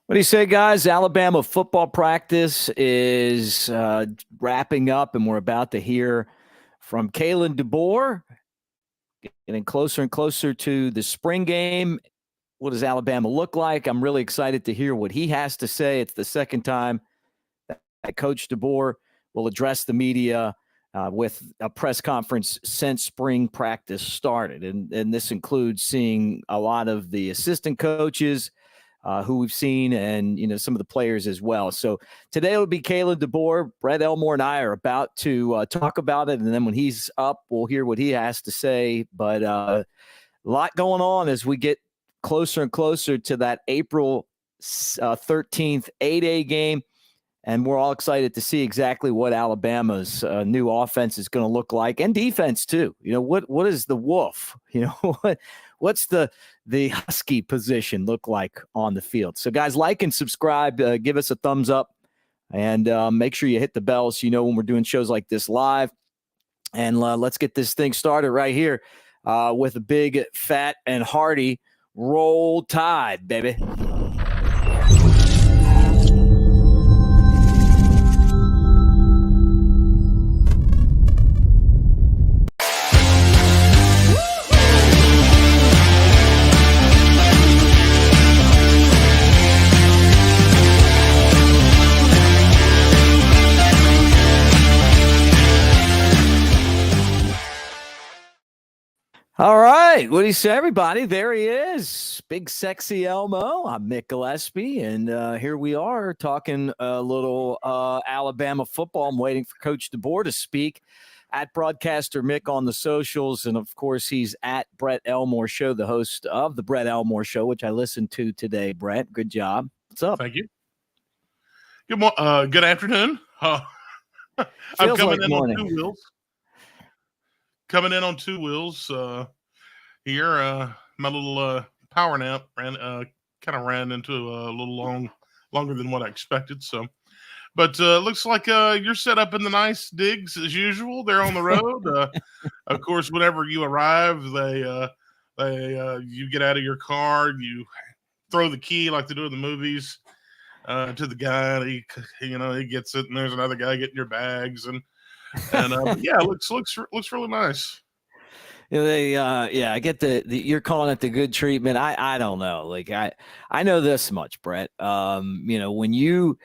What do you say, guys? Alabama football practice is wrapping up, and we're about to hear from Kalen DeBoer, getting closer and closer to the spring game. What does Alabama look like? I'm really excited to hear what he has to say. It's the second time that Coach DeBoer will address the media with a press conference since spring practice started. And this includes seeing a lot of the assistant coaches who we've seen, and some of the players as well. So today will be Kalen DeBoer. Brett Elmore and I are about to talk about it, and then when he's up, we'll hear what he has to say. But a lot going on as we get closer and closer to that April 13th 8A game, and we're all excited to see exactly what Alabama's new offense is going to look like, and defense too. What is the wolf? What's the Husky position look like on the field? So, guys, like and subscribe. Give us a thumbs up, and make sure you hit the bell so you know when we're doing shows like this live. And let's get this thing started right here with a big, fat, and hearty Roll Tide, baby. All right. What do you say, everybody? There he is. Big, sexy Elmo. I'm Mick Gillispie, and here we are talking a little Alabama football. I'm waiting for Coach DeBoer to speak at Broadcaster Mick on the socials, and, of course, he's at Brett Elmore Show, the host of the Brett Elmore Show, which I listened to today. Brett, good job. What's up? Thank you. Good afternoon. I'm coming in on two wheels. Coming in on two wheels here. My little power nap kind of ran into a little longer than what I expected. So, but looks like you're set up in the nice digs as usual. They're on the road. Of course, whenever you arrive, you get out of your car, you throw the key like they do in the movies to the guy. And he gets it, and there's another guy getting your bags and yeah, it looks really nice. I get the you're calling it the good treatment. I don't know. Like I know this much, Brett. When you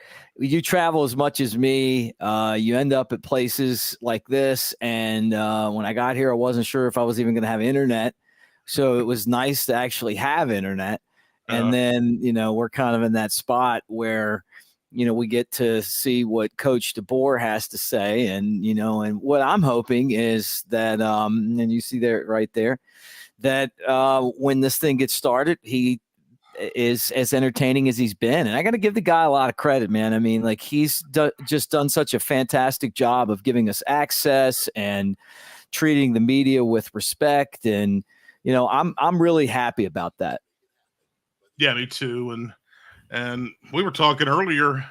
travel as much as me, you end up at places like this. And when I got here, I wasn't sure if I was even going to have internet. So it was nice to actually have internet. And then, we're kind of in that spot where we get to see what Coach DeBoer has to say. And, and what I'm hoping is that, and you see there right there, that when this thing gets started, he is as entertaining as he's been. And I got to give the guy a lot of credit, man. I mean, like he's just done such a fantastic job of giving us access and treating the media with respect. And, I'm really happy about that. Yeah, me too. And we were talking earlier,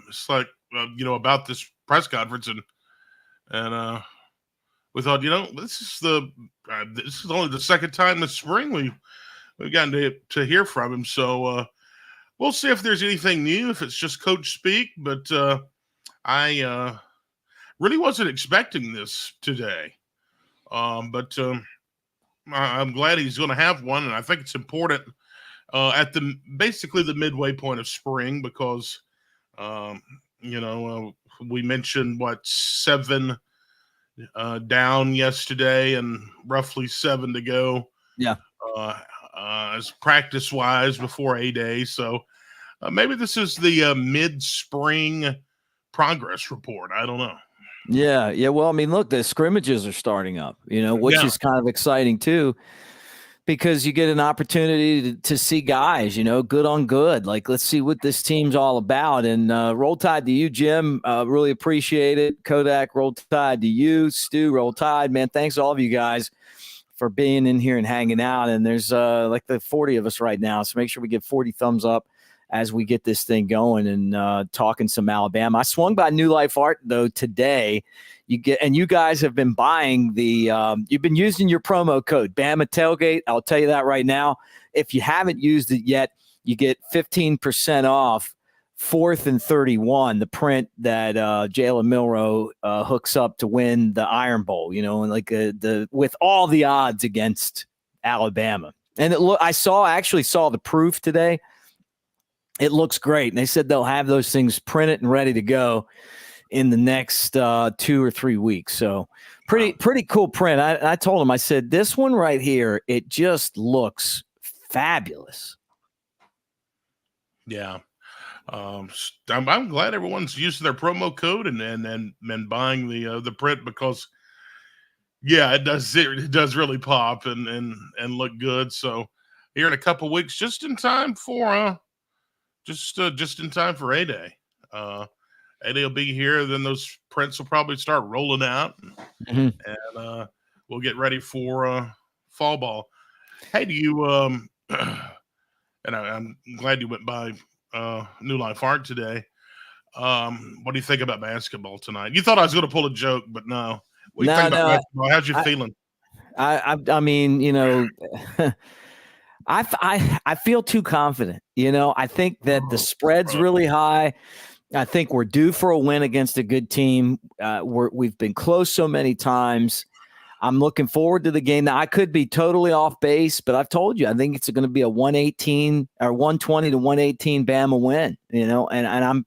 it's like, about this press conference, and we thought, this is only the second time this spring we've gotten to hear from him. So we'll see if there's anything new, if it's just coach speak. But I really wasn't expecting this today. But I'm glad he's going to have one, and I think it's important. At basically the midway point of spring, because we mentioned 7 down yesterday and roughly 7 to go. Yeah. As practice wise before A-Day, so maybe this is the mid-spring progress report. I don't know. Yeah. Well, I mean, look, the scrimmages are starting up. Which is kind of exciting too. Because you get an opportunity to see guys, good on good. Like, let's see what this team's all about. And Roll Tide to you, Jim. Really appreciate it. Kodak, Roll Tide to you. Stu, Roll Tide. Man, thanks to all of you guys for being in here and hanging out. And there's like the 40 of us right now. So make sure we give 40 thumbs up as we get this thing going and talking some Alabama. I swung by New Life Art, though, today. You guys have been buying you've been using your promo code Bama Tailgate. I'll tell you that right now. If you haven't used it yet, you get 15% off 4th and 31, the print that Jalen Milroe hooks up to win the Iron Bowl, and like with all the odds against Alabama. And I actually saw the proof today. It looks great. And they said they'll have those things printed and ready to go in the next 2 or 3 weeks. So pretty cool print. I told him, I said, this one right here, it just looks fabulous. Yeah. I'm glad everyone's using their promo code and buying the print, because it does really pop and look good. So here in a couple weeks, just in time for just in time for A-Day. A-Day will be here, then those prints will probably start rolling out, and we'll get ready for fall ball. Hey, do you and I'm glad you went by New Life Art today. What do you think about basketball tonight? You thought I was going to pull a joke, but no. What do you think about basketball? How's you feeling? I mean, I feel too confident. I think that the spread's really high. I think we're due for a win against a good team. We've been close so many times. I'm looking forward to the game. Now, I could be totally off base, but I've told you, I think it's going to be a 118 or 120 to 118 Bama win, and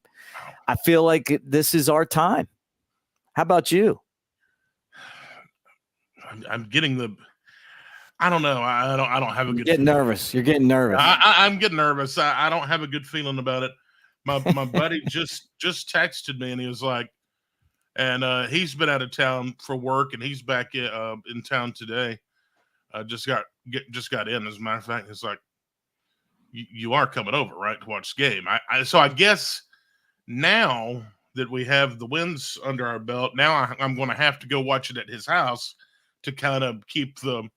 I feel like this is our time. How about you? I'm getting I don't know. I don't have a good. You're getting nervous. I'm getting nervous. I don't have a good feeling about it. My buddy just texted me, and he was like, and he's been out of town for work, and he's back in town today. Just got in. As a matter of fact, it's like, you are coming over, right, to watch the game. So I guess now that we have the wins under our belt, now I'm going to have to go watch it at his house to kind of keep the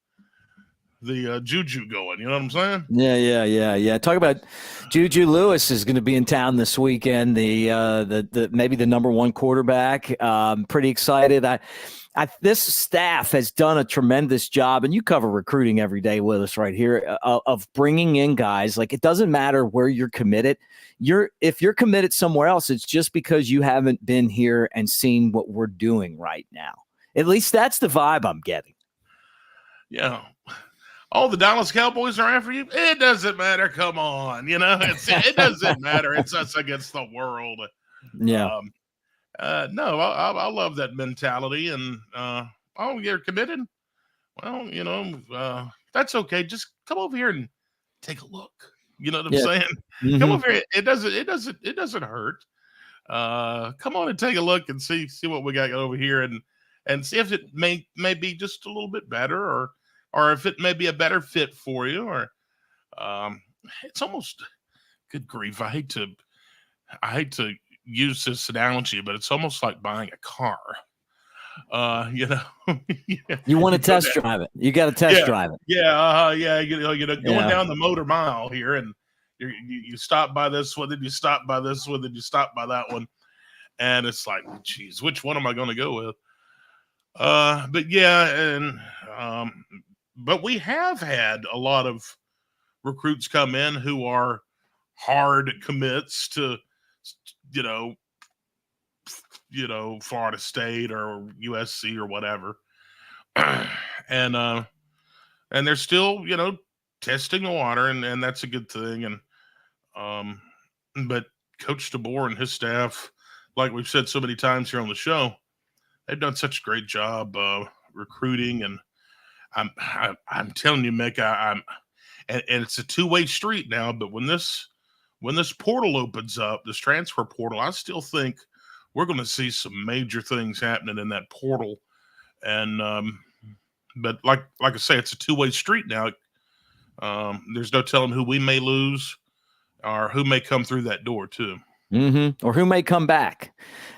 juju going. You know what I'm saying? Yeah. Talk about Juju Lewis is going to be in town this weekend. The maybe the number one quarterback. Pretty excited. This staff has done a tremendous job, and you cover recruiting every day with us right here, of bringing in guys. Like, it doesn't matter where you're committed. If you're committed somewhere else, it's just because you haven't been here and seen what we're doing right now. At least that's the vibe I'm getting. Yeah. All the Dallas Cowboys are after you. It doesn't matter. Come on. It doesn't matter. It's us against the world. Yeah. No, I love that mentality. And, you're committed? Well, that's okay. Just come over here and take a look. You know what I'm saying? Mm-hmm. Come over here. It doesn't hurt. Come on and take a look and see what we got over here, and see if it may be just a little bit better, or if it may be a better fit for you, or it's almost, good grief. I hate to use this analogy, but it's almost like buying a car. You want to test drive it. You got to test drive it. Yeah. Going down the motor mile here, and you stop by this one, then you stop by this one, then you stop by that one. And it's like, geez, which one am I going to go with? But we have had a lot of recruits come in who are hard commits to, Florida State or USC or whatever. And they're still, testing the water, and that's a good thing. And, but Coach DeBoer and his staff, like we've said so many times here on the show, they've done such a great job recruiting, and I'm telling you, Mick, and it's a two-way street now. But when this portal opens up, this transfer portal, I still think we're going to see some major things happening in that portal. And but like I say, it's a two-way street now. There's no telling who we may lose or who may come through that door too. Mm-hmm. Or who may come back.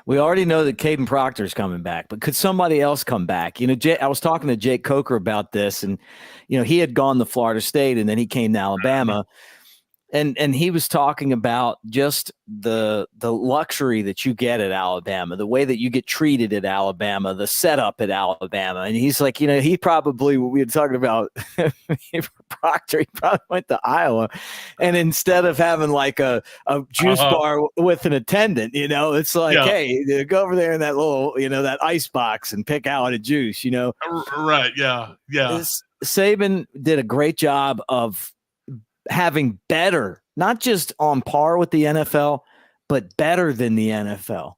We already know that Caden Proctor's coming back, but could somebody else come back? I was talking to Jake Coker about this, and he had gone to Florida State, and then he came to Alabama. And he was talking about just the luxury that you get at Alabama, the way that you get treated at Alabama, the setup at Alabama. And he's like, he probably, we were talking about Proctor, he probably went to Iowa, and instead of having like a juice bar with an attendant, it's like, hey, go over there in that little, that ice box and pick out a juice, Right. Yeah. Yeah. Saban did a great job of having better, not just on par with the NFL, but better than the NFL.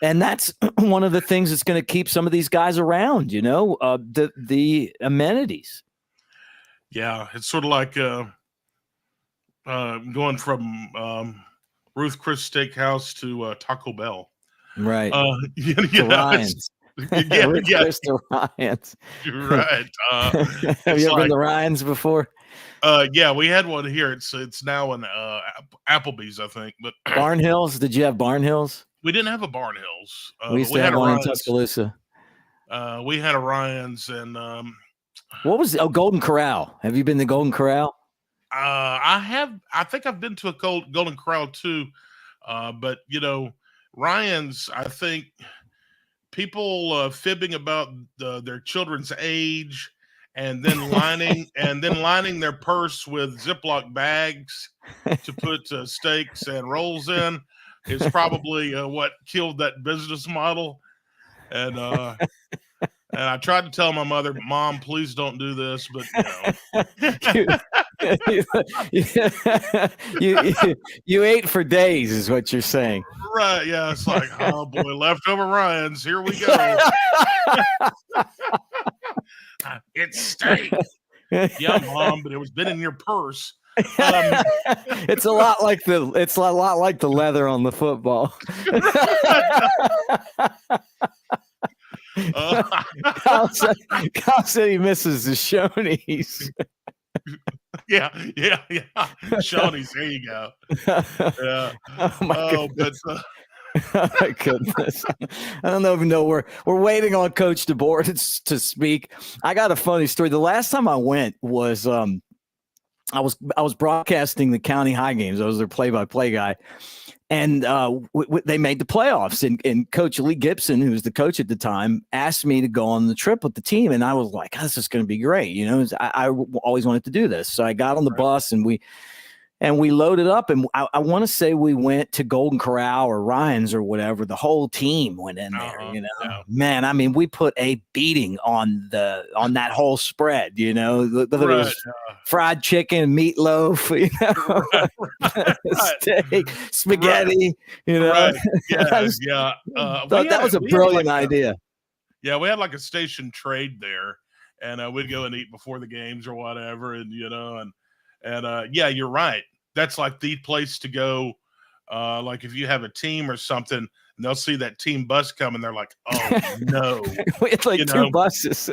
And that's one of the things that's going to keep some of these guys around, the amenities. Yeah. It's sort of like going from Ruth Chris Steakhouse to Taco Bell. Right. Ryan's. Chris to Ryan's. You're right. Have you ever been to Ryan's before? Yeah, we had one here. It's now in Applebee's, I think. But Barn Hills? Did you have Barn Hills? We didn't have a Barn Hills. We used to have one in Tuscaloosa. We had a Ryan's, and what was Golden Corral? Have you been to Golden Corral? I have. I think I've been to a Golden Corral too, but Ryan's. I think people fibbing about their children's age. And then lining their purse with Ziploc bags to put steaks and rolls in is probably what killed that business model. And I tried to tell my mother, Mom, please don't do this, but you ate for days, is what you're saying. Right? Yeah, it's like, oh boy, leftover Ryan's. Here we go. It's steak. Yeah, Mom, but it was been in your purse. It's a lot like the leather on the football. Kyle said he misses the Shoney's. Yeah. Shoney's, there you go. Yeah. Oh my goodness. Oh my goodness. I don't even know. We're waiting on Coach DeBoer to speak. I got a funny story. The last time I went was I was broadcasting the county high games. I was their play-by-play guy. And they made the playoffs. And Coach Lee Gibson, who was the coach at the time, asked me to go on the trip with the team. And I was like, this is going to be great. I always wanted to do this. So I got on the bus and we loaded up, and I want to say we went to Golden Corral or Ryan's or whatever. The whole team went in there, Yeah. Man, I mean, we put a beating on that whole spread, It was fried chicken, meatloaf, steak, spaghetti, Right. Yeah. That was a brilliant idea. Yeah, we had like a station trade there, and we'd go and eat before the games or whatever, and yeah, you're right. That's like the place to go. Like if you have a team or something, and they'll see that team bus coming, they're like, "Oh no!" We had like two buses.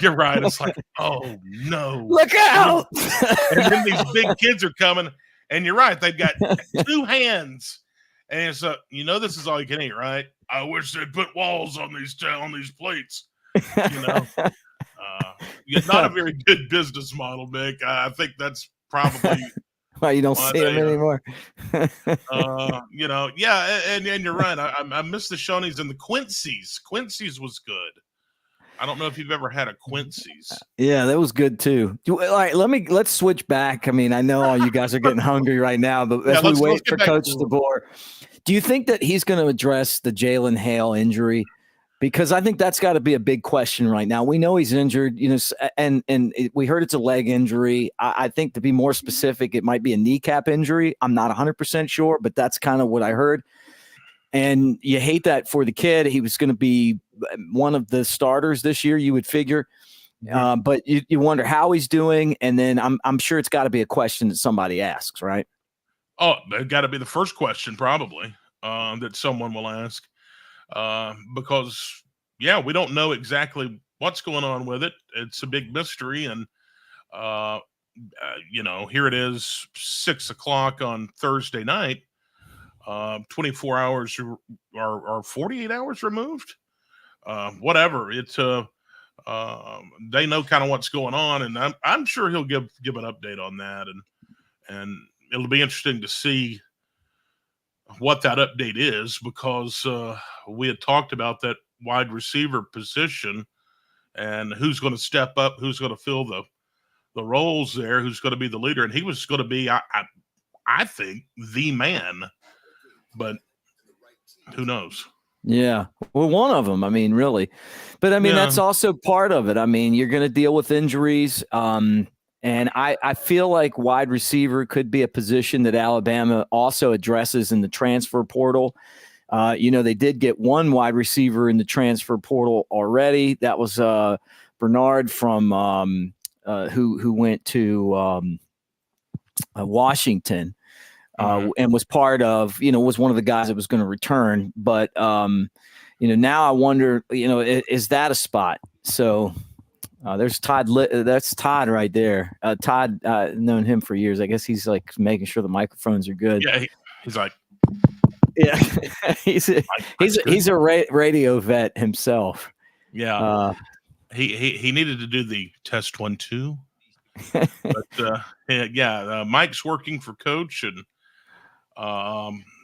You're right. It's like, "Oh no! Look out!" And then these big kids are coming, and you're right. They've got two hands, and it's this is all you can eat, right? I wish they'd put walls on these plates. Not a very good business model, Mick. I think that's probably why you don't see them anymore. Yeah, and you're right. I miss the Shoney's and the Quincy's. Quincy's was good. I don't know if you've ever had a Quincy's. Yeah, that was good too. All right, let's switch back. I mean, I know all you guys are getting hungry right now, but as we wait for Coach DeBoer, do you think that he's going to address the Jalen Hale injury? Because I think that's got to be a big question right now. We know he's injured, and we heard it's a leg injury. I think, to be more specific, it might be a kneecap injury. I'm not 100% sure, but that's kind of what I heard. And you hate that for the kid. He was going to be one of the starters this year, you would figure. But you wonder how he's doing, and then I'm sure it's got to be a question that somebody asks, right? Oh, it got to be the first question probably that someone will ask. Because we don't know exactly what's going on with it. It's a big mystery. And, here it is 6:00 on Thursday night, 24 hours or 48 hours removed. Whatever. It's, they know kind of what's going on, and I'm sure he'll give an update on that. And it'll be interesting to see what that update is, because we had talked about that wide receiver position and who's going to step up, who's going to fill the roles there, who's going to be the leader. And he was going to be, I think, the man, but who knows? Yeah. Well, one of them, I mean, really. But I mean, that's also part of it. I mean, you're going to deal with injuries. And I feel like wide receiver could be a position that Alabama also addresses in the transfer portal. They did get one wide receiver in the transfer portal already. That was Bernard from who went to Washington. And was part of, was one of the guys that was going to return. But, now I wonder, is that a spot? So there's Todd. That's Todd right there. Todd, known him for years. I guess he's like making sure the microphones are good. Yeah, he's like, yeah, he's a radio vet himself. Yeah, he needed to do the test 1, 2. But Mike's working for Coach, and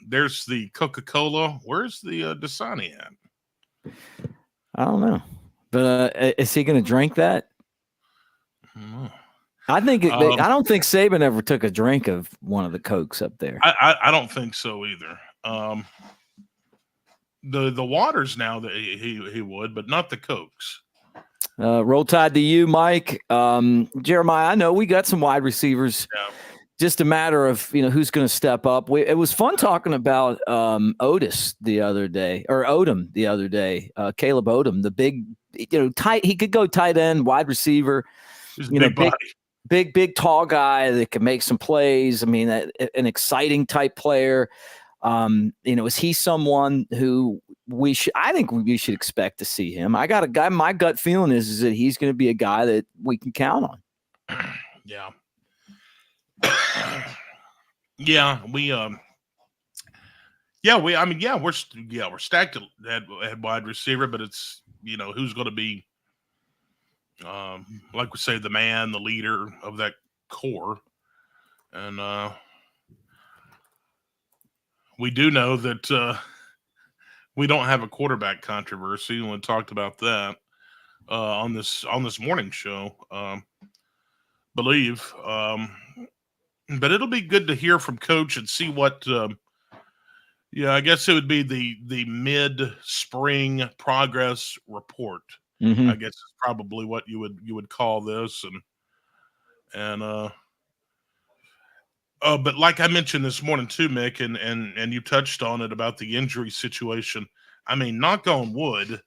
there's the Coca-Cola. Where's the Dasani at? I don't know, but is he going to drink that? I think I don't think Saban ever took a drink of one of the Cokes up there. I don't think so either. The waters now that he would, but not the Cokes. Roll Tide to you, Mike. Jeremiah, I know we got some wide receivers. Yeah. Just a matter of who's going to step up. It was fun talking about Odom the other day. Caleb Odom, the big, tight. He could go tight end, wide receiver. Big tall guy that can make some plays. I mean, an exciting type player. Is he someone who I think we should expect to see him? I got a guy. My gut feeling is that he's going to be a guy that we can count on. Yeah. We're stacked at wide receiver, but it's, who's going to be, like we say, the man, the leader of that core. And we do know that we don't have a quarterback controversy, and we talked about that on this morning show. Believe. But it'll be good to hear from Coach and see what. I guess it would be the mid-spring progress report. Mm-hmm. I guess is probably what you would call this, but like I mentioned this morning too, Mick, and you touched on it about the injury situation. I mean, knock on wood,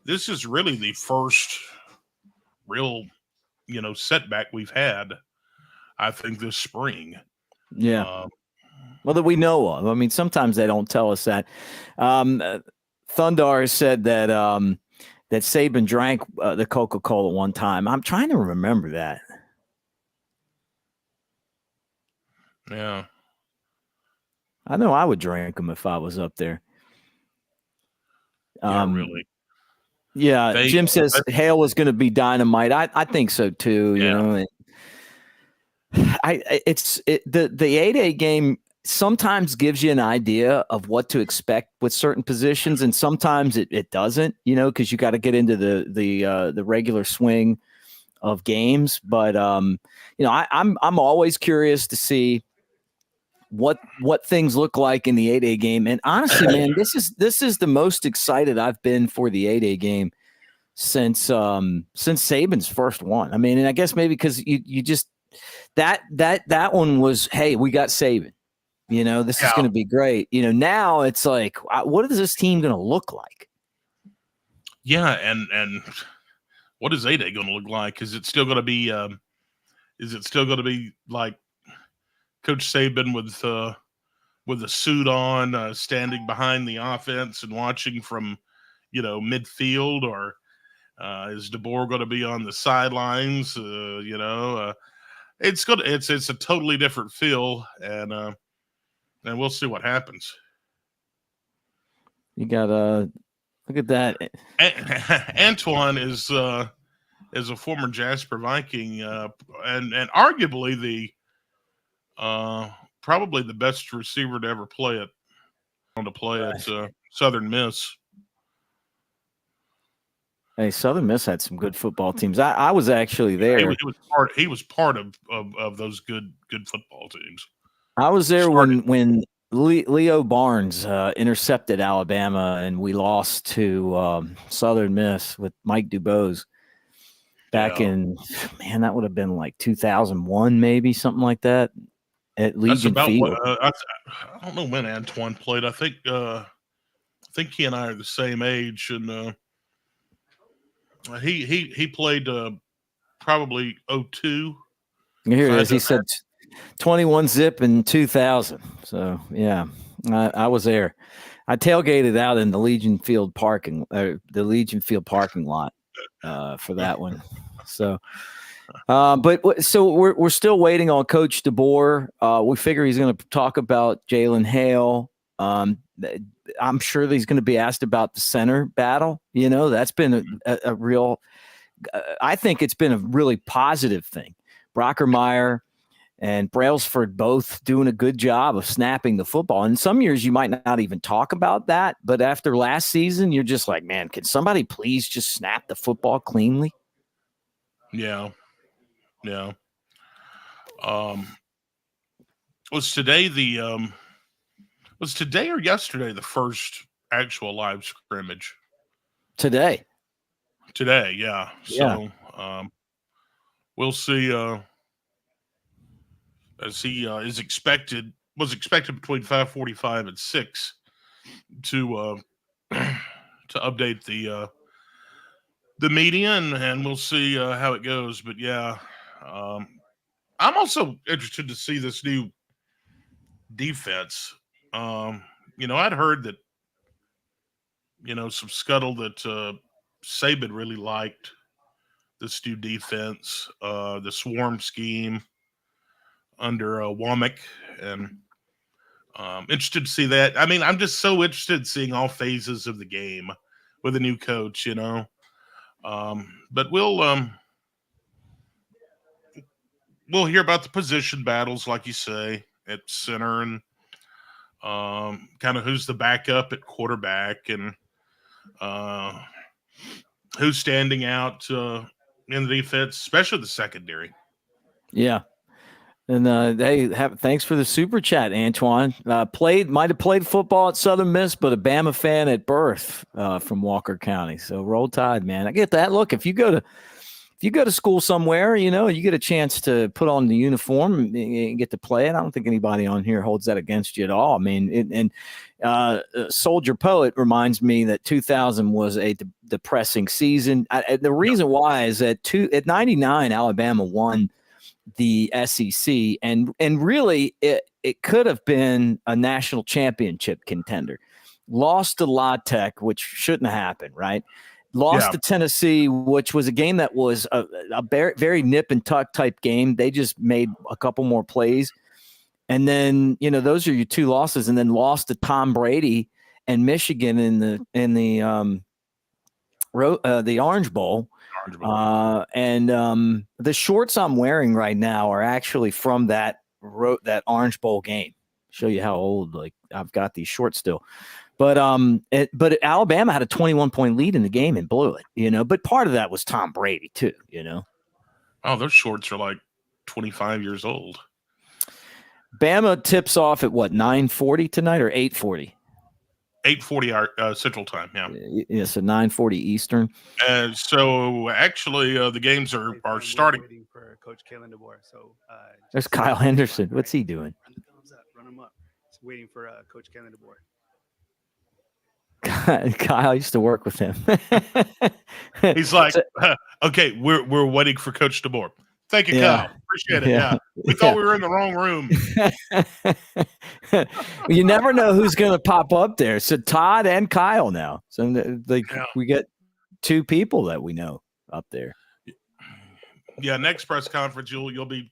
this is really the first real, setback we've had, I think, this spring. Yeah. Well, that we know of. I mean, sometimes they don't tell us that. Thundar said that that Saban drank the Coca-Cola one time. I'm trying to remember that. Yeah. I know I would drink them if I was up there. Really. Yeah, Jim says Hale was going to be dynamite. I think so too. Yeah. The 8A game sometimes gives you an idea of what to expect with certain positions, and sometimes it doesn't. Because you got to get into the regular swing of games. But I'm always curious to see what things look like in the 8A game. And honestly, man, this is the most excited I've been for the 8A game since Saban's first one. I mean, and I guess maybe because you just that one was, hey, we got Saban. This is going to be great. Now it's like, what is this team going to look like? Yeah, and what is 8A going to look like? Is it still going to be? Is it still going to be like Coach Saban with a suit on, standing behind the offense and watching from, midfield, or is DeBoer going to be on the sidelines? It's a totally different feel, and we'll see what happens. You got look at that. Antoine is a former Jasper Viking, and arguably Probably the best receiver to ever play at Southern Miss. Hey, Southern Miss had some good football teams. I was actually there. He was part of those good football teams. I was there when Leo Barnes intercepted Alabama and we lost to Southern Miss with Mike DuBose back in, man, that would have been like 2001, maybe something like that at Legion Field. I don't know when Antoine played. I think he and I are the same age, and he played probably 02. Here it is. He said 21 zip in 2000. So yeah, I was there. I tailgated out in the Legion Field parking lot for that one. So, so we're still waiting on Coach DeBoer. We figure he's going to talk about Jalen Hale. I'm sure that he's going to be asked about the center battle. You know, that's been a real. I think it's been a really positive thing. Brockermeyer and Brailsford both doing a good job of snapping the football. And some years you might not even talk about that, but after last season, you're just like, man, can somebody please just snap the football cleanly? Yeah. Was today or yesterday the first actual live scrimmage? Today, yeah. So we'll see. As he was expected between 5:45 and 6 to update the media, and we'll see how it goes. But yeah, I'm also interested to see this new defense. I'd heard that some scuttle that Saban really liked this new defense, the swarm scheme under Womack, and interested to see that. I mean, I'm just so interested in seeing all phases of the game with a new coach, but we'll hear about the position battles, like you say, at center, and kind of who's the backup at quarterback, and who's standing out in the defense, especially the secondary. Yeah. And thanks for the super chat, Antoine. Might have played football at Southern Miss, but a Bama fan at birth from Walker County. So roll Tide, man. I get that. Look, if you go to school somewhere, you get a chance to put on the uniform and get to play it. I don't think anybody on here holds that against you at all. I mean, Soldier Poet reminds me that 2000 was a depressing season. The reason why is that at 99, Alabama won the SEC, and really it could have been a national championship contender. Lost to La Tech, which shouldn't have happened, right? Lost to Tennessee, which was a game that was a very, very nip and tuck type game. They just made a couple more plays, and then those are your two losses, and then lost to Tom Brady and Michigan in the Orange Bowl. And the shorts I'm wearing right now are actually from that Orange Bowl game. Show you how old, like, I've got these shorts still. But Alabama had a 21-point lead in the game and blew it, but part of that was Tom Brady too, Oh, those shorts are like 25 years old. Bama tips off at what, 9:40 tonight or 8:40? 8:40 Central Time, yeah. Yeah, so 9:40 Eastern. So actually, the games are starting. Waiting for Coach Kalen DeBoer. So there's Kyle Henderson. What's he doing? Run the thumbs up. Run him up. Just waiting for Coach Kalen DeBoer. Kyle used to work with him. He's like, okay, we're waiting for Coach DeBoer. Thank you, Kyle. Appreciate it. Yeah. We thought we were in the wrong room. You never know who's going to pop up there. So Todd and Kyle now. So we get two people that we know up there. Yeah. Next press conference, you'll be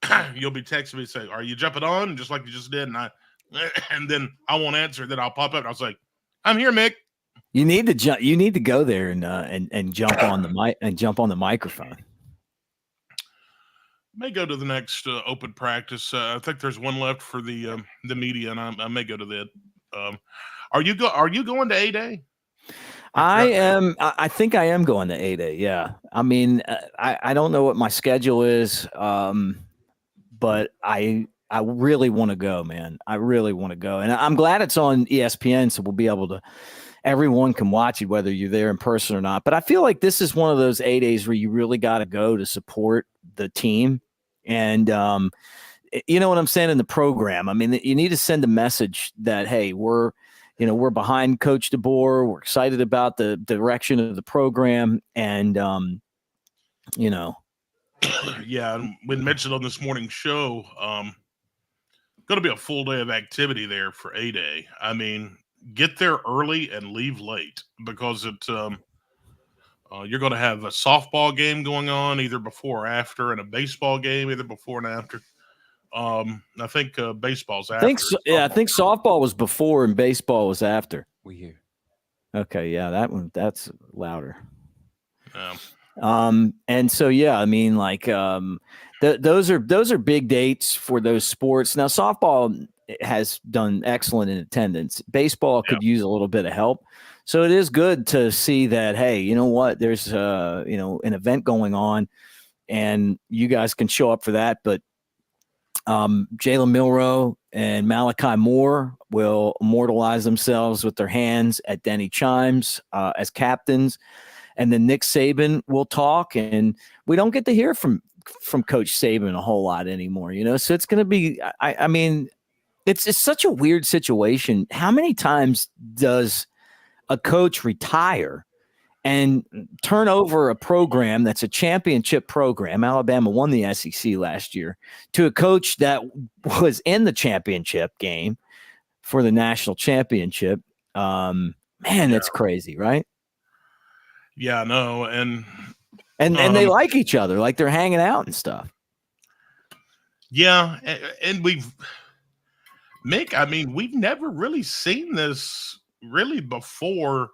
texting me and say, "Are you jumping on?" Just like you just did, and then I won't answer. Then I'll pop up and I'll say, "I'm here, Mick." You need to jump. You need to go there and jump on the mic and jump on the microphone. may go to the next open practice. I think there's one left for the media, and I may go to that. Are you going to A-Day? I am. I think I am going to A-Day. Yeah. I mean, I don't know what my schedule is, but I really want to go, man. I really want to go, and I'm glad it's on ESPN, so we'll be able to. Everyone can watch it, whether you're there in person or not. But I feel like this is one of those A-Days where you really got to go to support the team, and you know what I'm saying, in the program. I mean, you need to send a message that, hey, we're behind Coach DeBoer. We're excited about the direction of the program. And, Yeah, we mentioned on this morning's show, going to be a full day of activity there for A-Day. I mean, get there early and leave late, because you're going to have a softball game going on either before or after, and a baseball game either before and after. I think baseball's after. I think softball was before and baseball was after. We hear. Okay, yeah, that's louder. Yeah. And so I mean, like, those are big dates for those sports. Now, softball has done excellent in attendance. Baseball could use a little bit of help. So it is good to see that, hey, you know what, there's an event going on, and you guys can show up for that. But Jalen Milroe and Malachi Moore will immortalize themselves with their hands at Denny Chimes as captains. And then Nick Saban will talk, and we don't get to hear from Coach Saban a whole lot anymore, So it's going to be, I mean, it's such a weird situation. How many times does a coach retire and turn over a program that's a championship program? Alabama won the SEC last year, to a coach that was in the championship game for the national championship. Man, that's crazy, right? Yeah, no, and they like each other, like they're hanging out and stuff. Yeah, and Mick, I mean, we've never really seen this really before.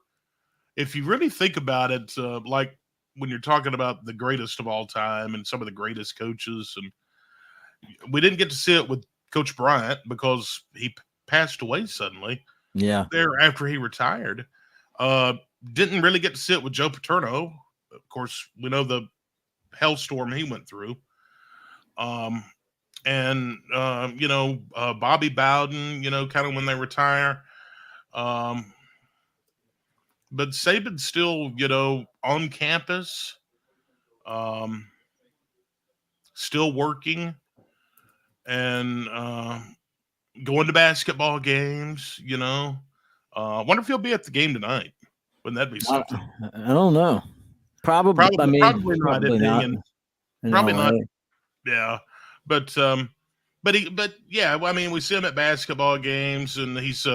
If you really think about it, like when you're talking about the greatest of all time and some of the greatest coaches, and we didn't get to see it with Coach Bryant because he passed away suddenly. Yeah, there after he retired. Didn't really get to see it with Joe Paterno. Of course, we know the hellstorm he went through. Bobby Bowden, kind of when they retire. But Saban's still, on campus, still working, and going to basketball games, I wonder if he'll be at the game tonight. Wouldn't that be something? I don't know. Probably not. Probably not. Yeah. But yeah, I mean, we see him at basketball games, and he's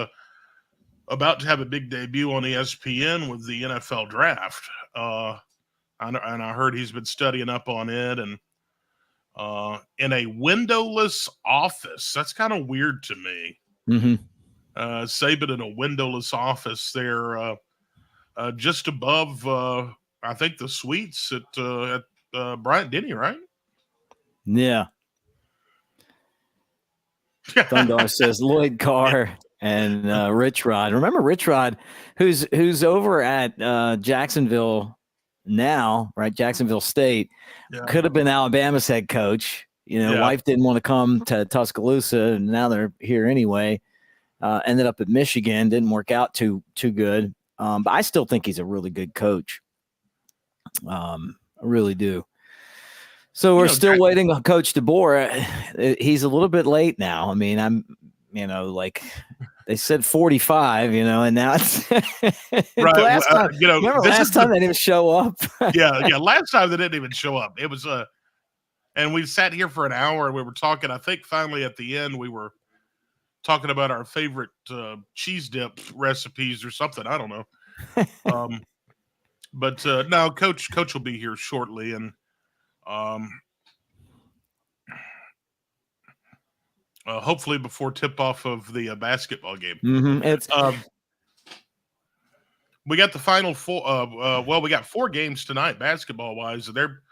about to have a big debut on ESPN with the NFL draft. And I heard he's been studying up on it, and in a windowless office. That's kind of weird to me. Mm-hmm. Saban in a windowless office there, just above, I think, the suites at Bryant-Denny, right? Yeah. Thundar says Lloyd Carr and Rich Rod. Remember Rich Rod, who's over at Jacksonville now, right? Jacksonville State. Yeah. Could have been Alabama's head coach. Wife didn't want to come to Tuscaloosa, and now they're here anyway. Ended up at Michigan. Didn't work out too good. But I still think he's a really good coach. I really do. So we're still waiting on Coach DeBoer. He's a little bit late now. I mean, I'm, like they said 45, and now it's right. Last time, remember last time they didn't even show up. yeah. Last time they didn't even show up. It was and we sat here for an hour and we were talking. I think finally at the end we were talking about our favorite cheese dip recipes or something. I don't know. But no, Coach will be here shortly, and hopefully before tip-off of the basketball game. Mm-hmm. We got the final four. We got 4 games tonight, basketball-wise. They're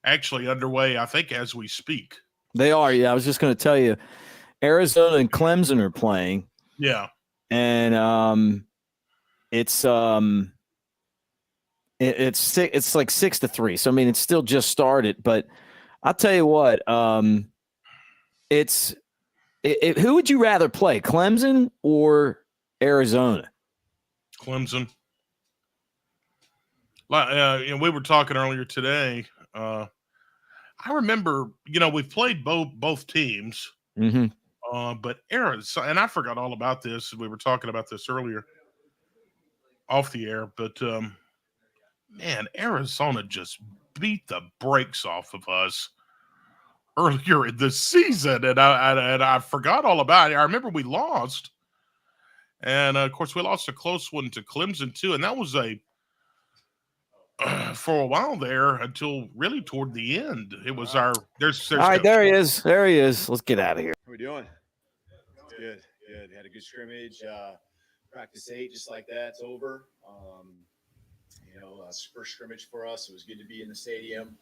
actually underway, I think, as we speak. They are. Yeah, I was just going to tell you, Arizona and Clemson are playing. Yeah, and it's it's like 6-3. So I mean, it's still just started. But I'll tell you what, who would you rather play, Clemson or Arizona? Clemson. We were talking earlier today. I remember, we've played both teams, but Arizona, and I forgot all about this. We were talking about this earlier off the air, but man, Arizona just beat the brakes off of us earlier in the season, and I forgot all about it. I remember we lost, and of course we lost a close one to Clemson too, and that was for a while there until really toward the end. It was our there's all right, there he is. There he is. Let's get out of here. How we doing? It's good. Good. Had a good scrimmage. Practice 8, just like that. It's over. First scrimmage for us. It was good to be in the stadium.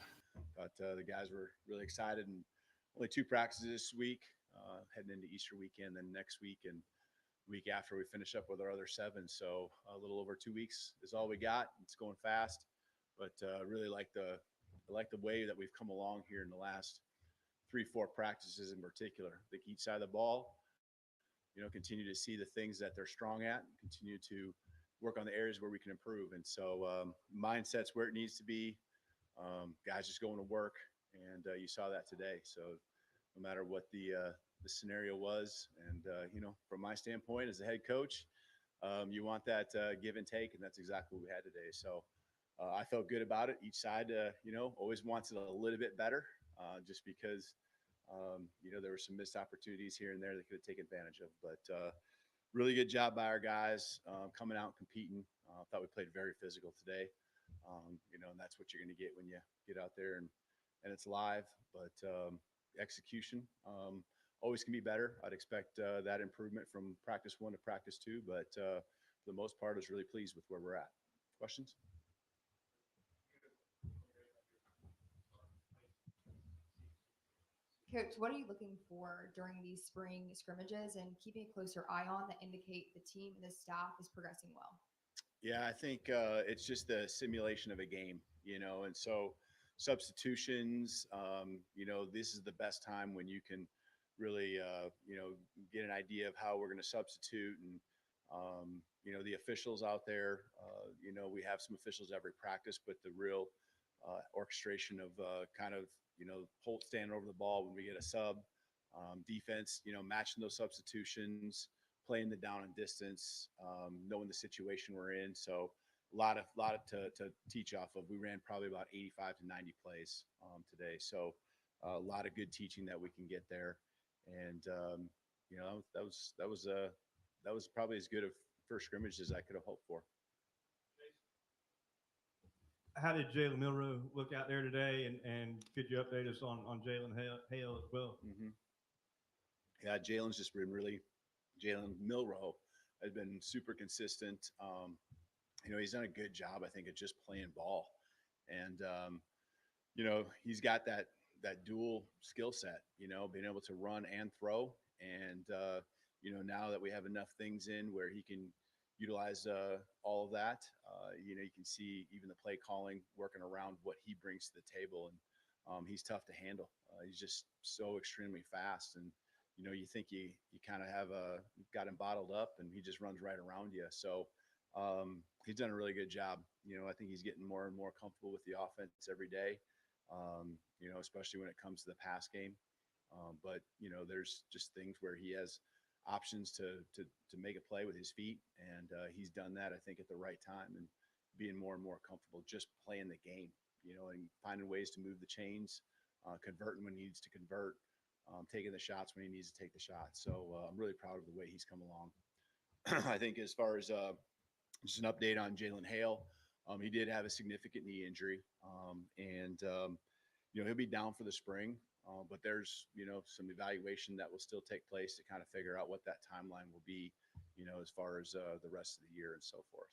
But the guys were really excited. And only 2 practices this week, heading into Easter weekend. Then next week and week after we finish up with our other 7. So a little over 2 weeks is all we got. It's going fast. But really like the way that we've come along here in the last 3-4 practices in particular. I think each side of the ball, continue to see the things that they're strong at and continue to work on the areas where we can improve. And so mindset's where it needs to be. Guys just going to work, and you saw that today. So no matter what the scenario was, and from my standpoint as the head coach, you want that give and take, and that's exactly what we had today. So I felt good about it. Each side, always wants it a little bit better, just because there were some missed opportunities here and there that could have taken advantage of. But really good job by our guys coming out and competing. I thought we played very physical today. And that's what you're going to get when you get out there and it's live. But execution always can be better. I'd expect that improvement from practice 1 to practice 2. But for the most part, I was really pleased with where we're at. Questions? Coach, what are you looking for during these spring scrimmages and keeping a closer eye on that indicate the team and the staff is progressing well? Yeah, I think it's just the simulation of a game, and so substitutions, this is the best time when you can really, get an idea of how we're going to substitute. And, the officials out there, we have some officials every practice, but the real orchestration of Holt standing over the ball when we get a sub, defense, matching those substitutions, playing the down and distance, knowing the situation we're in. So a lot to teach off of. We ran probably about 85 to 90 plays today. So a lot of good teaching that we can get there. And, that was probably as good a first scrimmage as I could have hoped for. How did Jalen Milroe look out there today? And could you update us on Jalen Hale as well? Mm-hmm. Yeah, Jalen Milroe has been super consistent. He's done a good job, I think, at just playing ball. And, he's got that dual skill set, being able to run and throw. And, now that we have enough things in where he can utilize all of that, you can see even the play calling working around what he brings to the table. And he's tough to handle. He's just so extremely fast. And, you think you kind of have got him bottled up, and he just runs right around you. So he's done a really good job. I think he's getting more and more comfortable with the offense every day, especially when it comes to the pass game. But there's just things where he has options to make a play with his feet, and he's done that, I think, at the right time, and being more and more comfortable just playing the game, and finding ways to move the chains, converting when he needs to convert, taking the shots when he needs to take the shots. So I'm really proud of the way he's come along. I think as far as just an update on Jalen Hale, he did have a significant knee injury, and he'll be down for the spring. But there's, some evaluation that will still take place to kind of figure out what that timeline will be, as far as the rest of the year and so forth.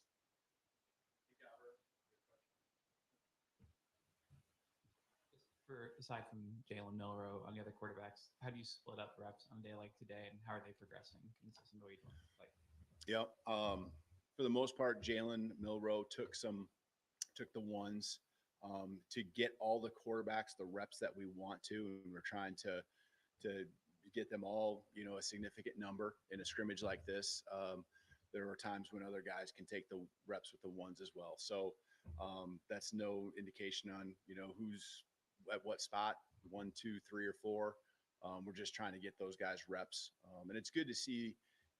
aside from Jalen Milroe on the other quarterbacks, how do you split up reps on a day like today, and how are they progressing consistent to what you like? Yep. For the most part, Jalen Milroe took the ones to get all the quarterbacks the reps that we want to, and we're trying to get them all, a significant number in a scrimmage like this. There are times when other guys can take the reps with the ones as well. So that's no indication on, who's at what spot, 1, 2, 3, or 4. We're just trying to get those guys reps. And it's good to see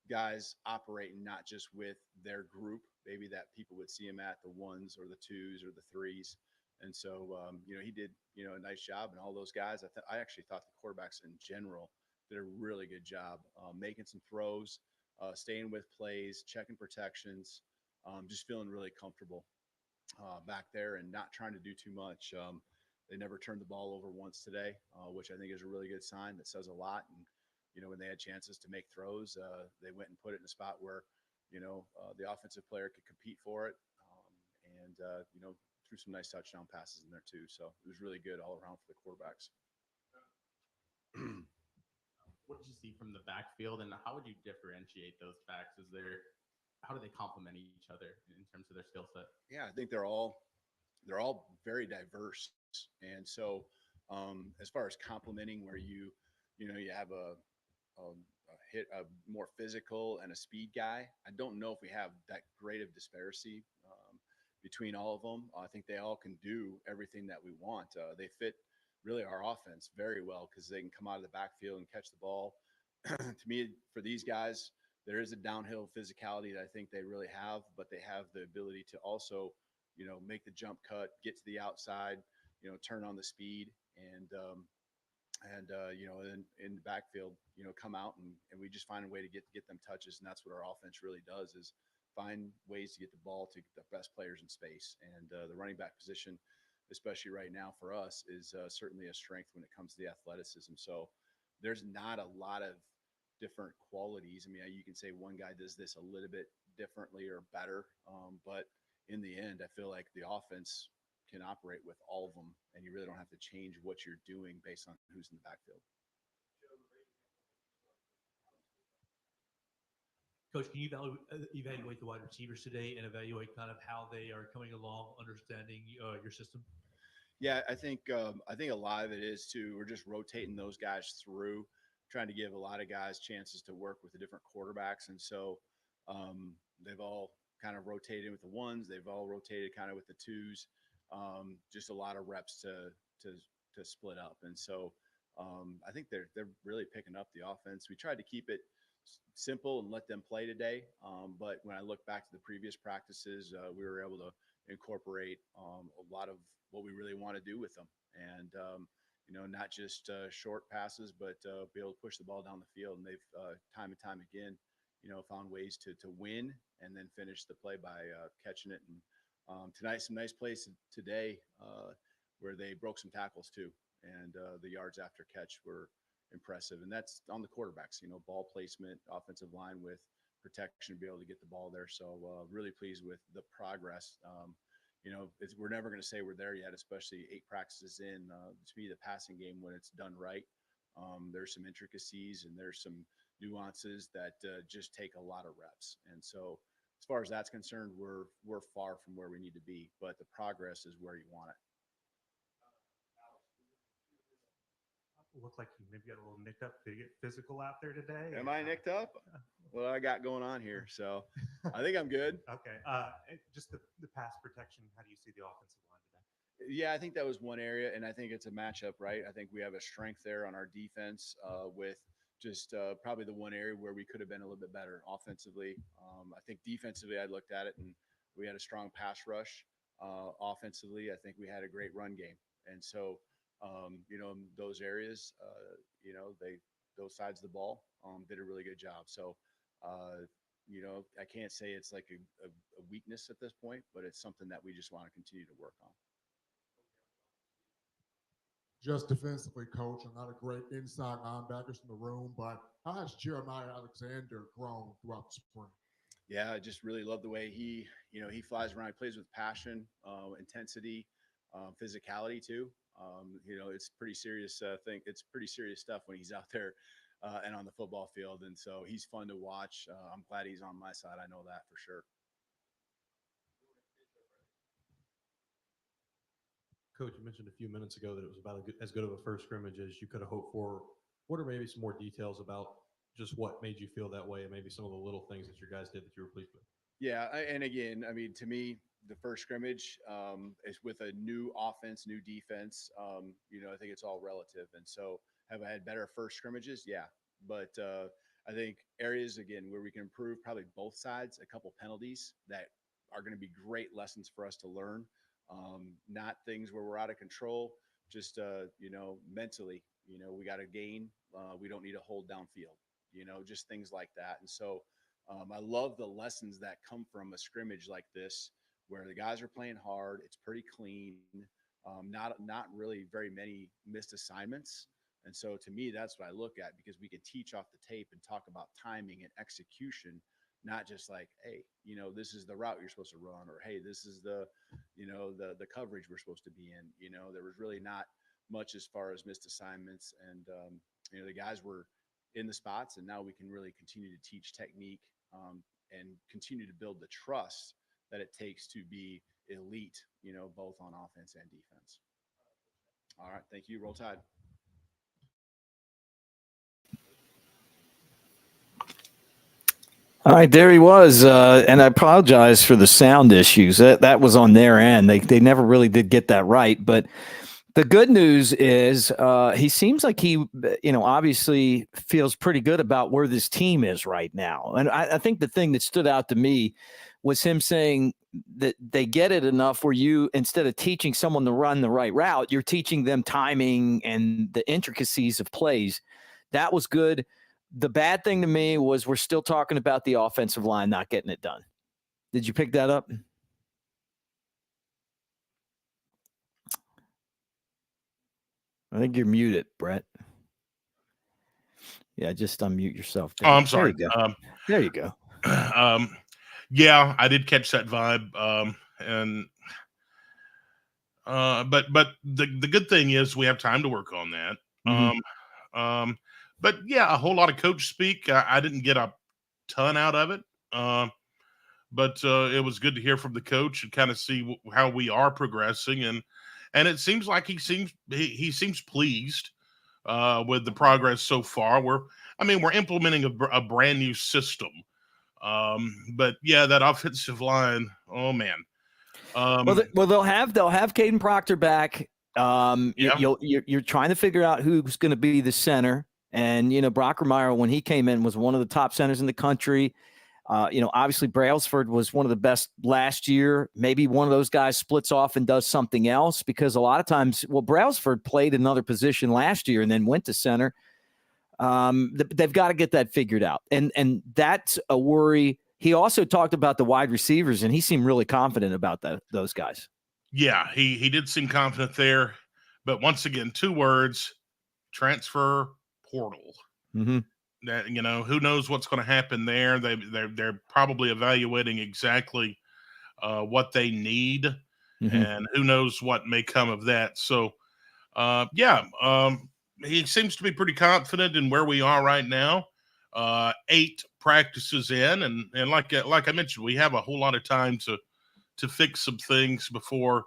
guys operating not just with their group, maybe that people would see him at the 1s or the 2s or the 3s. And so, he did, a nice job, and all those guys, I actually thought the quarterbacks in general did a really good job making some throws, staying with plays, checking protections, just feeling really comfortable back there and not trying to do too much. They never turned the ball over once today, which I think is a really good sign. That says a lot. And, when they had chances to make throws, they went and put it in a spot where, the offensive player could compete for it. And threw some nice touchdown passes in there too. So it was really good all around for the quarterbacks. What did you see from the backfield, and how would you differentiate those backs? How do they complement each other in terms of their skill set? Yeah, I think they're all very diverse. And so as far as complementing, where you have a more physical and a speed guy, I don't know if we have that great of disparity between all of them. I think they all can do everything that we want. They fit really our offense very well because they can come out of the backfield and catch the ball. To me, for these guys, there is a downhill physicality that I think they really have, but they have the ability to also, make the jump cut, get to the outside, turn on the speed, and then in the backfield, come out and we just find a way to get them touches. And that's what our offense really does, is find ways to get the ball to the best players in space. And the running back position, especially right now for us, is certainly a strength when it comes to the athleticism. So there's not a lot of different qualities. I mean, you can say one guy does this a little bit differently or better, but in the end, I feel like the offense can operate with all of them, and you really don't have to change what you're doing based on who's in the backfield. Coach, can you evaluate the wide receivers today and evaluate kind of how they are coming along, understanding your system? Yeah, I think a lot of it is too, we're just rotating those guys through, trying to give a lot of guys chances to work with the different quarterbacks. And so they've all kind of rotated with the 1s. They've all rotated kind of with the 2s. Just a lot of reps to split up. And so I think they're really picking up the offense. We tried to keep it simple and let them play today. But when I look back to the previous practices, we were able to incorporate a lot of what we really want to do with them. And, not just short passes, but be able to push the ball down the field. And they've time and time again, found ways to win and then finish the play by catching it. And tonight, some nice plays today where they broke some tackles too. And the yards after catch were impressive. And that's on the quarterbacks, ball placement, offensive line with protection to be able to get the ball there. So really pleased with the progress. We're never going to say we're there yet, especially 8 practices in. To me, the passing game, when it's done right, there's some intricacies and there's some nuances that just take a lot of reps. And so as far as that's concerned, we're far from where we need to be, but the progress is where you want it. Look like you maybe got a little nicked up. Did you get physical out there today? Am I nicked up? What I got going on here? So I think I'm good. Okay. Just the pass protection. How do you see the offensive line today? Yeah, I think that was one area, and I think it's a matchup, right? I think we have a strength there on our defense with just probably the one area where we could have been a little bit better offensively. I think defensively, I looked at it and we had a strong pass rush. Offensively, I think we had a great run game. And so, those areas, those sides of the ball did a really good job. So, I can't say it's like a weakness at this point, but it's something that we just want to continue to work on. Just defensively, Coach, and not a great inside linebackers in the room, but how has Jeremiah Alexander grown throughout the spring? Yeah, I just really love the way he flies around. He plays with passion, intensity, physicality too. It's pretty serious thing. It's pretty serious stuff when he's out there and on the football field. And so he's fun to watch. I'm glad he's on my side. I know that for sure. Coach, you mentioned a few minutes ago that it was about as good of a first scrimmage as you could have hoped for. What are maybe some more details about just what made you feel that way, and maybe some of the little things that your guys did that you were pleased with? Yeah, and again, I mean, to me, the first scrimmage is with a new offense, new defense. I think it's all relative. And so, have I had better first scrimmages? Yeah, but I think areas again where we can improve, probably both sides. A couple penalties that are going to be great lessons for us to learn. Not things where we're out of control. Just mentally, we got to gain. We don't need to hold downfield. Just things like that. And so. I love the lessons that come from a scrimmage like this, where the guys are playing hard. It's pretty clean. Not really very many missed assignments. And so to me, that's what I look at, because we can teach off the tape and talk about timing and execution, not just like, hey, this is the route you're supposed to run, or hey, this is the coverage we're supposed to be in. There was really not much as far as missed assignments, and the guys were in the spots, and now we can really continue to teach technique. And continue to build the trust that it takes to be elite, both on offense and defense. All right. Thank you. Roll Tide. All right, there he was, and I apologize for the sound issues. That was on their end. They never really did get that right, but the good news is he seems like he, obviously feels pretty good about where this team is right now. And I think the thing that stood out to me was him saying that they get it enough where you, instead of teaching someone to run the right route, you're teaching them timing and the intricacies of plays. That was good. The bad thing to me was we're still talking about the offensive line not getting it done. Did you pick that up? I think you're muted, Brett. Yeah, just unmute yourself. Oh, I'm sorry. There you go. Yeah, I did catch that vibe. But the good thing is we have time to work on that. Mm-hmm. But yeah, a whole lot of coach speak. I didn't get a ton out of it. But it was good to hear from the coach and kind of see how we are progressing, and it seems like he seems pleased with the progress so far. We're implementing a brand new system, but yeah, that offensive line, oh man. Well, they'll have Caden Proctor back. Yeah. You're trying to figure out who's going to be the center, and Brockermeyer, when he came in, was one of the top centers in the country. Obviously Brailsford was one of the best last year. Maybe one of those guys splits off and does something else, because a lot of times, Brailsford played another position last year and then went to center. They've got to get that figured out. And that's a worry. He also talked about the wide receivers, and he seemed really confident about those guys. Yeah, he did seem confident there. But once again, 2 words: transfer portal. Mm-hmm. That, who knows what's going to happen there. They're probably evaluating exactly what they need, mm-hmm. and who knows what may come of that. So, he seems to be pretty confident in where we are right now. 8 practices in, and like I mentioned, we have a whole lot of time to fix some things before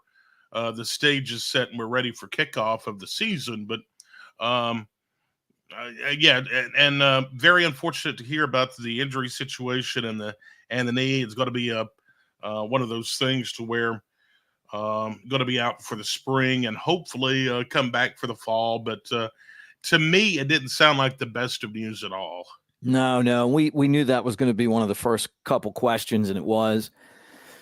the stage is set and we're ready for kickoff of the season. But very unfortunate to hear about the injury situation and the knee. It's going to be one of those things to where going to be out for the spring and hopefully come back for the fall. But to me, it didn't sound like the best of news at all. No, we knew that was going to be one of the first couple questions, and it was.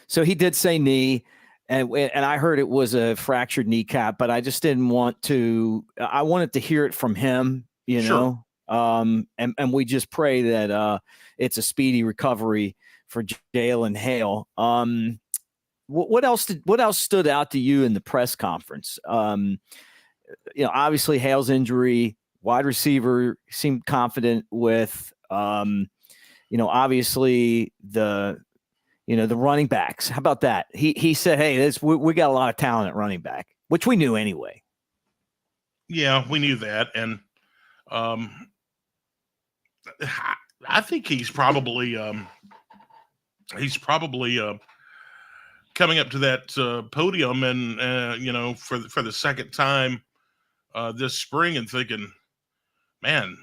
So he did say knee, and I heard it was a fractured kneecap, but I just didn't want to. I wanted to hear it from him, Sure. And we just pray that it's a speedy recovery for Jalen Hale. What else stood out to you in the press conference? Obviously Hale's injury. Wide receiver seemed confident with, obviously the running backs. How about that? He said, hey, we got a lot of talent at running back, which we knew anyway. Yeah, we knew that, and I think he's probably coming up to that podium, and for the second time this spring, and thinking, man,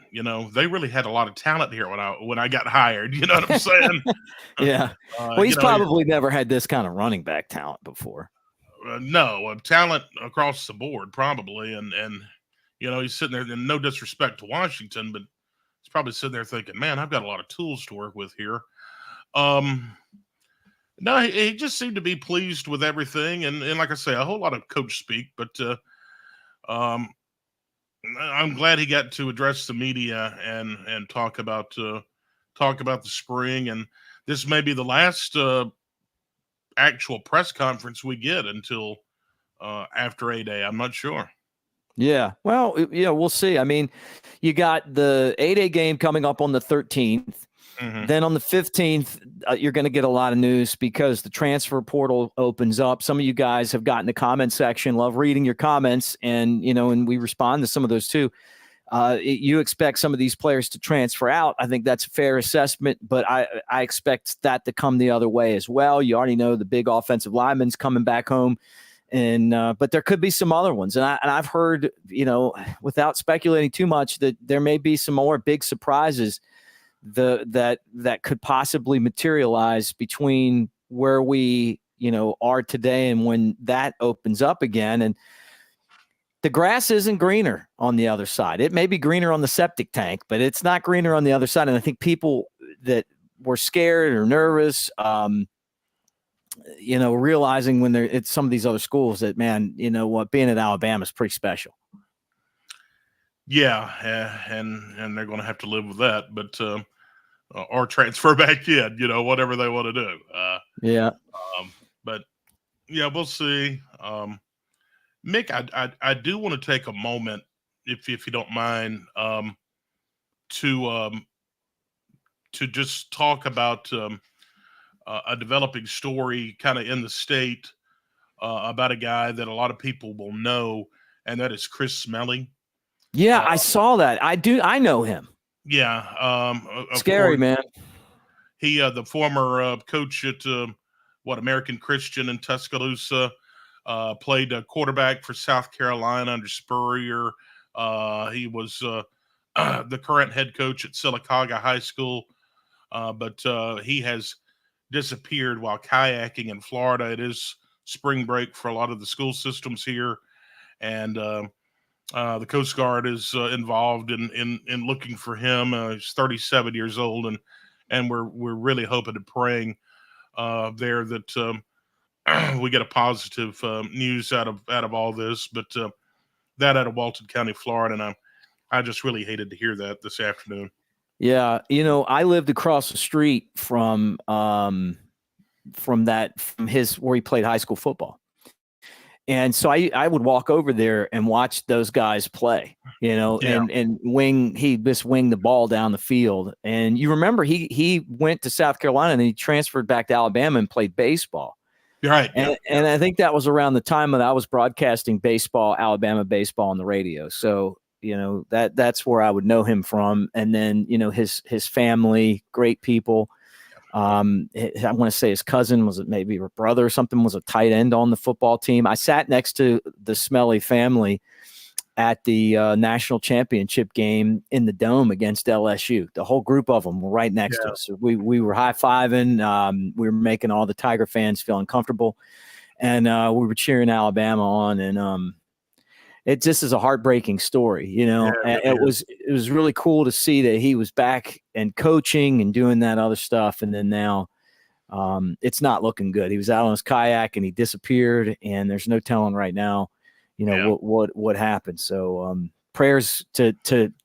they really had a lot of talent here when I got hired. You know what I'm saying? Yeah. Well, he's probably never had this kind of running back talent before. No, talent across the board, probably, and he's sitting there. And no disrespect to Washington, but he's probably sitting there thinking, man, I've got a lot of tools to work with here. No, he just seemed to be pleased with everything, and like I say, a whole lot of coach speak, but I'm glad he got to address the media and talk about the spring, and this may be the last actual press conference we get until after A-Day. I'm not sure. Yeah. Well, we'll see. I mean, you got the A-Day game coming up on the 13th. Mm-hmm. Then on the 15th, you're going to get a lot of news because the transfer portal opens up. Some of you guys have gotten the comment section, love reading your comments, and we respond to some of those too. You expect some of these players to transfer out. I think that's a fair assessment, but I expect that to come the other way as well. You already know the big offensive lineman's coming back home, and but there could be some other ones. And I've heard, without speculating too much, that there may be some more big surprises that could possibly materialize between where we are today and when that opens up again. And the grass isn't greener on the other side. It may be greener on the septic tank, but it's not greener on the other side. And I think people that were scared or nervous, realizing when they're at some of these other schools that, man, being at Alabama is pretty special. Yeah, and they're going to have to live with that, but or transfer back in, whatever they want to do. Yeah. But yeah, we'll see. Mick, I do want to take a moment, if you don't mind, to just talk about a developing story kind of in the state about a guy that a lot of people will know, and that is Chris Smelly. Yeah, I saw that. I know him. Yeah. Scary, man. He, the former coach at American Christian in Tuscaloosa, played quarterback for South Carolina under Spurrier. He was the current head coach at Sylacauga High School, but he has disappeared while kayaking in Florida. It is spring break for a lot of the school systems here, and the Coast Guard is involved in looking for him. He's 37 years old, and we're really hoping and praying there that we get a positive news out of all this. But that out of Walton County, Florida, and I just really hated to hear that this afternoon. Yeah, I lived across the street from his where he played high school football. And so I would walk over there and watch those guys play, Yeah. and he just winged the ball down the field. And you remember he went to South Carolina and he transferred back to Alabama and played baseball. Right. And I think that was around the time that I was broadcasting baseball, Alabama baseball on the radio. So, that's where I would know him from. And then, his family, great people. I want to say his cousin, was it maybe her brother or something, was a tight end on the football team. I sat next to the Smelly family at the national championship game in the Dome against LSU. The whole group of them were right next to us. We were high-fiving. We were making all the Tiger fans feel uncomfortable. And we were cheering Alabama on. And it just is a heartbreaking story, it was really cool to see that he was back and coaching and doing that other stuff. And then now it's not looking good. He was out on his kayak and he disappeared, and there's no telling right now, what happened. So prayers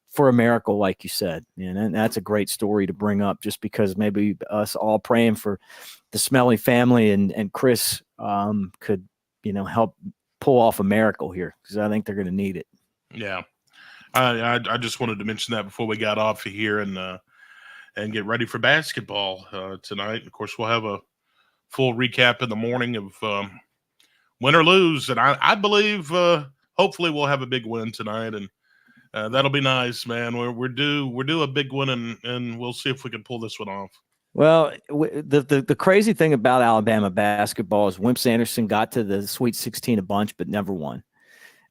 for a miracle, like you said, and that's a great story to bring up, just because maybe us all praying for the Smelly family and Chris could, help pull off a miracle here, because I think they're going to need it. Yeah. I just wanted to mention that before we got off of here and get ready for basketball tonight. Of course, we'll have a full recap in the morning of win or lose. And I believe hopefully we'll have a big win tonight, and that'll be nice, man. We're due a big one, and we'll see if we can pull this one off. Well, the crazy thing about Alabama basketball is Wimp Sanderson got to the Sweet 16 a bunch, but never won.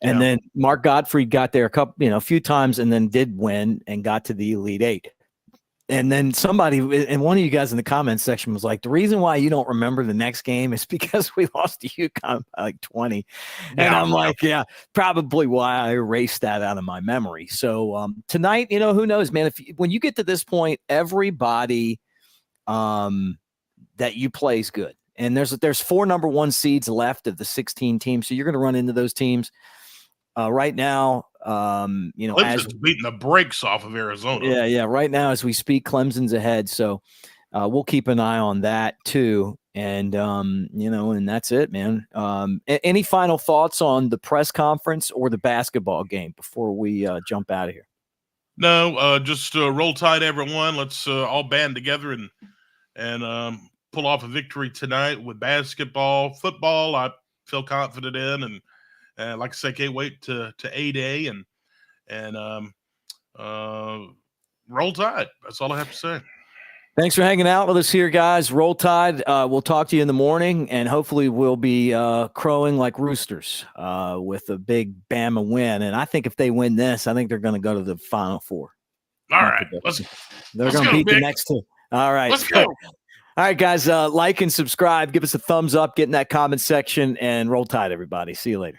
And then Mark Gottfried got there a few times, and then did win and got to the Elite Eight. And then somebody, and one of you guys in the comments section was like, the reason why you don't remember the next game is because we lost to UConn by like 20. And I'm like, yeah, probably why I erased that out of my memory. So tonight, who knows, man, when you get to this point, everybody that you play is good. And there's 4 number 1 seeds left of the 16 teams. So you're going to run into those teams right now. Clemson's beating the brakes off of Arizona. Yeah. Right now, as we speak, Clemson's ahead. So we'll keep an eye on that too. And, and that's it, man. Any final thoughts on the press conference or the basketball game before we jump out of here? No, just roll tide, everyone. Let's all band together and pull off a victory tonight with basketball. Football, I feel confident in, and like I say, can't wait to A-Day and roll tide. That's all I have to say. Thanks for hanging out with us here, guys. Roll tide. We'll talk to you in the morning, and hopefully we'll be crowing like roosters with a big Bama win. And I think if they win this, I think they're going to go to the Final Four. All right. They're going to beat the next two. All right. Let's go. All right, guys. Like and subscribe. Give us a thumbs up. Get in that comment section and roll tide, everybody. See you later.